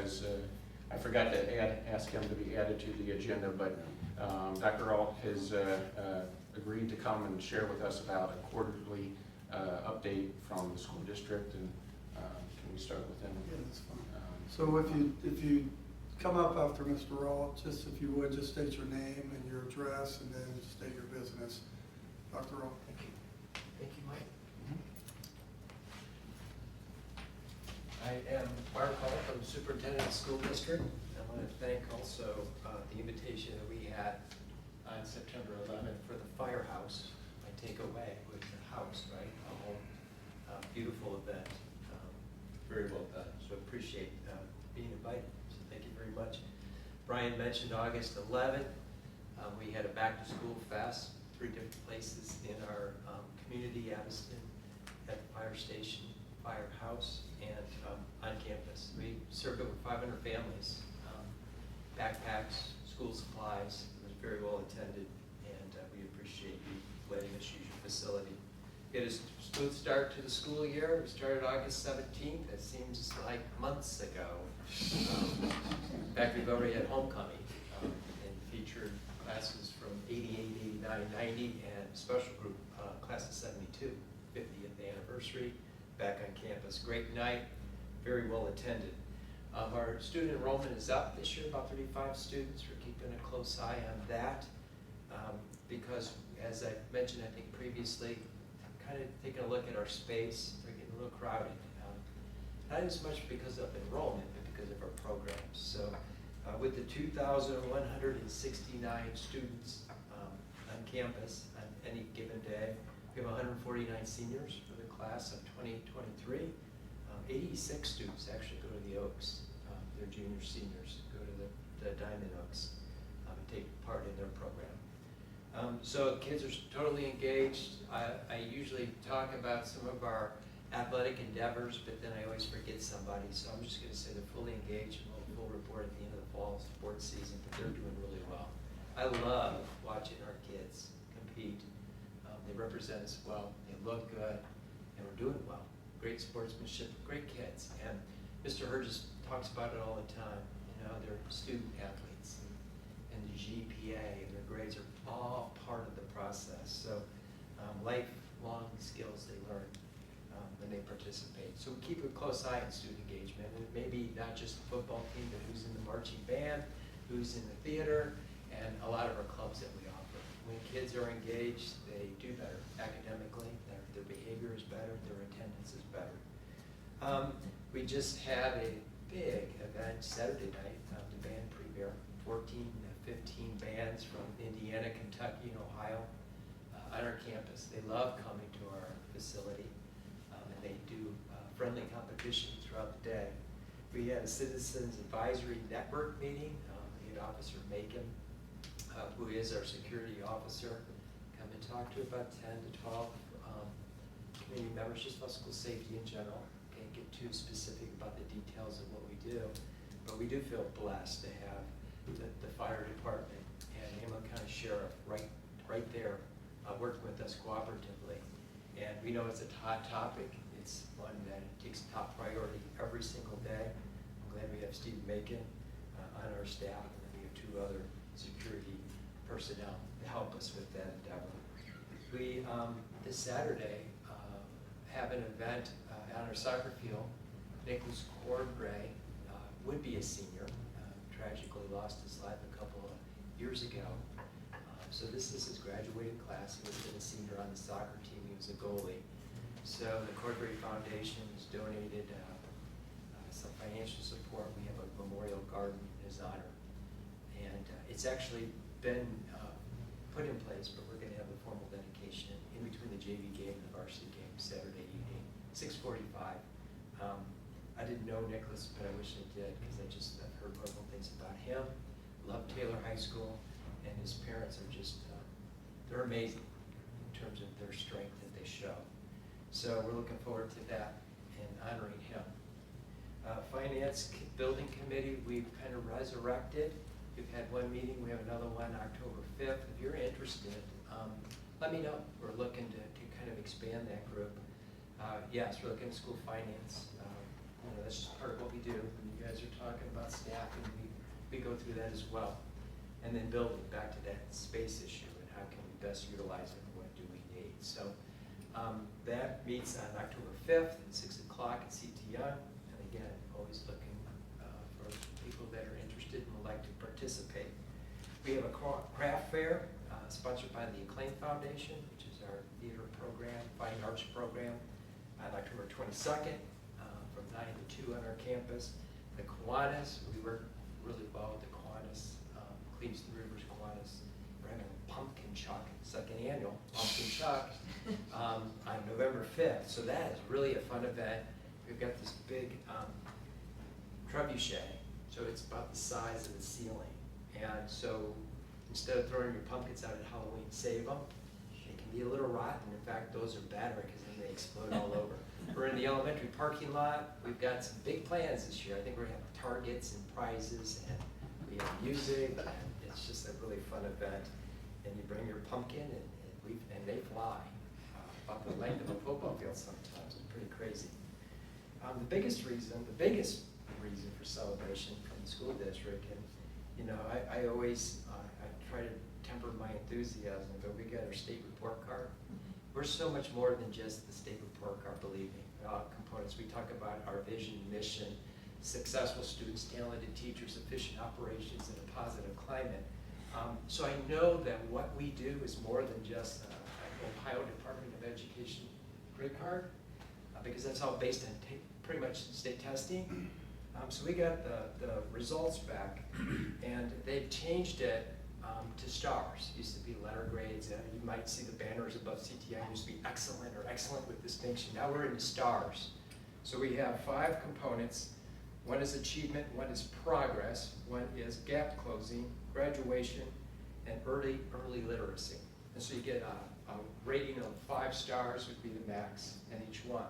I forgot to ask him to be added to the agenda, but Dr. Ault has agreed to come and share with us about a quarterly update from the school district, and can we start with him? Yeah, that's fine. So if you come up after Mr. Ault, just if you would, just state your name and your address, and then state your business. Dr. Ault. Thank you. Thank you, Mike. I am Mark Hall from Superintendent of School District. I want to thank also the invitation that we had on September 11th for the firehouse. My takeaway was the house, right? A whole beautiful event. Very well done. So appreciate being invited. So thank you very much. Brian mentioned August 11th. We had a back to school fest, 3 different places in our community, Addiston, at the fire station, firehouse, and on campus. We served over 500 families, backpacks, school supplies. It was very well attended, and we appreciate you letting us use your facility. We had a smooth start to the school year. We started August 17th. It seems like months ago. In fact, we've already had homecoming and featured classes from 88, 89, 90, and special group class of 72, 50th anniversary. Back on campus. Great night, very well attended. Our student enrollment is up this year, about 35 students. We're keeping a close eye on that because, as I mentioned, I think previously, kind of taking a look at our space. We're getting a little crowded. Not as much because of enrollment, but because of our programs. So with the 2,169 students on campus on any given day, we have 149 seniors for the class of 2023. 86 students actually go to the Oaks. They're junior seniors, go to the Diamond Oaks and take part in their program. So kids are totally engaged. I usually talk about some of our athletic endeavors, but then I always forget somebody. So I'm just going to say they're fully engaged, and we'll report at the end of the fall sports season, but they're doing really well. I love watching our kids compete. They represent us well, they look good, and we're doing well. Great sportsmanship, great kids. And Mr. Hurgis talks about it all the time. You know, they're student athletes, and the GPA and their grades are all part of the process. So lifelong skills they learn when they participate. So we keep a close eye on student engagement, and maybe not just the football team, but who's in the marching band, who's in the theater, and a lot of our clubs that we offer. When kids are engaged, they do better academically, their behavior is better, their attendance is better. We just had a big event Saturday night, the band premiere, 14 to 15 bands from Indiana, Kentucky, and Ohio on our campus. They love coming to our facility, and they do friendly competition throughout the day. We had a Citizens Advisory Network meeting. We had Officer Macon, who is our security officer, come and talk to about 10 to 12 community members, just about school safety in general. Can't get too specific about the details of what we do, but we do feel blessed to have the fire department and Hamilton County Sheriff right there working with us cooperatively. And we know it's a hot topic. It's one that takes top priority every single day. I'm glad we have Steve Macon on our staff, and then we have 2 other security personnel to help us with that endeavor. We, this Saturday, have an event on our soccer field. Nicholas Cordray would be a senior, tragically lost his life a couple of years ago. So this is his graduating class. He was a senior on the soccer team. He was a goalie. So the Cordray Foundation has donated some financial support. We have a memorial garden in his honor. And it's actually been put in place, but we're going to have a formal dedication in between the JV game and the varsity game Saturday evening, 6:45. I didn't know Nicholas, but I wish I did, because I've heard wonderful things about him. Love Taylor High School, and his parents are just, they're amazing in terms of their strength that they show. So we're looking forward to that and honoring him. Finance Building Committee, we've kind of resurrected. We've had one meeting, we have another one October 5th. If you're interested, let me know. We're looking to kind of expand that group. Yes, we're looking at school finance. that's just part of what we do. When you guys are talking about staffing, we go through that as well. And then building back to that space issue and how can we best utilize it and what do we need. So that meets on October 5th at 6 o'clock at CT Young. And again, always looking for people that are interested and would like to participate. We have a craft fair sponsored by the Acclaim Foundation, which is our theater program, fine arts program, on October 22nd from 9 to 2 on our campus. The Kiwanis, we work really well with the Kiwanis, Cleans the Rivers Kiwanis. We're having a pumpkin chuck, second annual pumpkin chuck on November 5th. So that is really a fun event. We've got this big trebuchet, so it's about the size of the ceiling. And so instead of throwing your pumpkins out at Halloween, save them. They can be a little rotten. In fact, those are better because then they explode all over. We're in the elementary parking lot. We've got some big plans this year. I think we're gonna have targets and prizes, and we have music, and it's just a really fun event. And you bring your pumpkin, and they fly about the length of a football field sometimes. It's pretty crazy. The biggest reason for celebration from the school district, and I always I try to temper my enthusiasm, but we got our state report card. We're so much more than just the state report card, believe me. Components. We talk about our vision, mission, successful students, talented teachers, efficient operations, and a positive climate. So I know that what we do is more than just an Ohio Department of Education grid card, because that's all based on pretty much state testing. So we got the results back, and they've changed it to stars. It used to be letter grades, and you might see the banners above CTI. Used to be excellent or excellent with distinction. Now we're into stars. So we have 5 components. One is achievement, one is progress, one is gap closing, graduation, and early literacy. And so you get a rating of 5 stars would be the max in each one.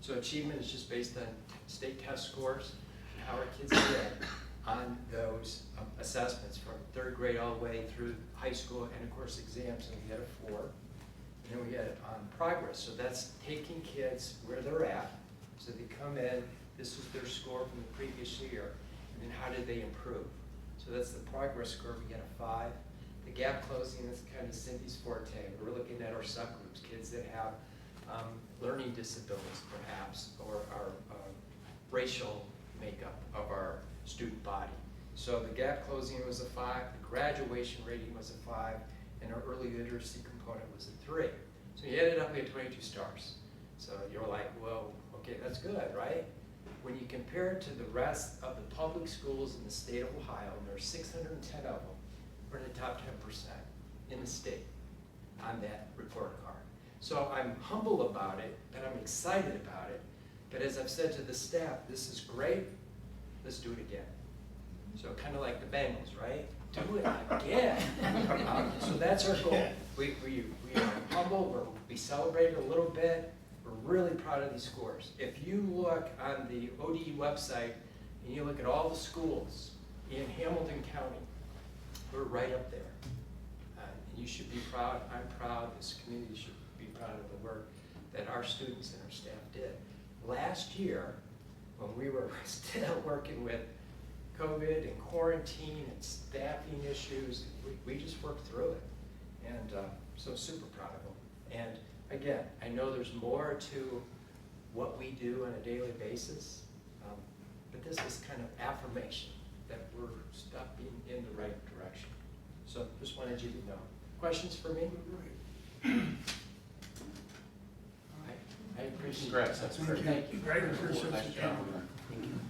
So achievement is just based on state test scores and how our kids did on those assessments from 3rd grade all the way through high school, and of course exams, and we had a 4. And then we had on progress, so that's taking kids where they're at, so they come in, this is their score from the previous year, and then how did they improve? So that's the progress score, we get a 5. The gap closing is kind of Cindy's forte. We're looking at our subgroups, kids that have learning disabilities perhaps, or our racial makeup of our student body. So the gap closing was a 5, the graduation rating was a 5, and our early literacy component was a 3. So you added up, we had 22 stars. So you're like, well, okay, that's good, right? When you compare it to the rest of the public schools in the state of Ohio, and there are 610 of them, we're in the top 10% in the state on that report card. So I'm humble about it, and I'm excited about it, but as I've said to the staff, this is great, let's do it again. So kind of like the Bengals, right? Do it again. So that's our goal. We are humble, we celebrate it a little bit. We're really proud of these scores. If you look on the ODE website and you look at all the schools in Hamilton County, we're right up there. And you should be proud, I'm proud, this community should be proud of the work that our students and our staff did. Last year, when we were still working with COVID and quarantine and staffing issues, we just worked through it. And so super proud of them. And again, I know there's more to what we do on a daily basis, but this is kind of affirmation that we're stepping in the right direction. So just wanted you to know. Questions for me? I appreciate it. Congrats, that's great. Thank you. Great, appreciate Nice you job. coming. Thank you.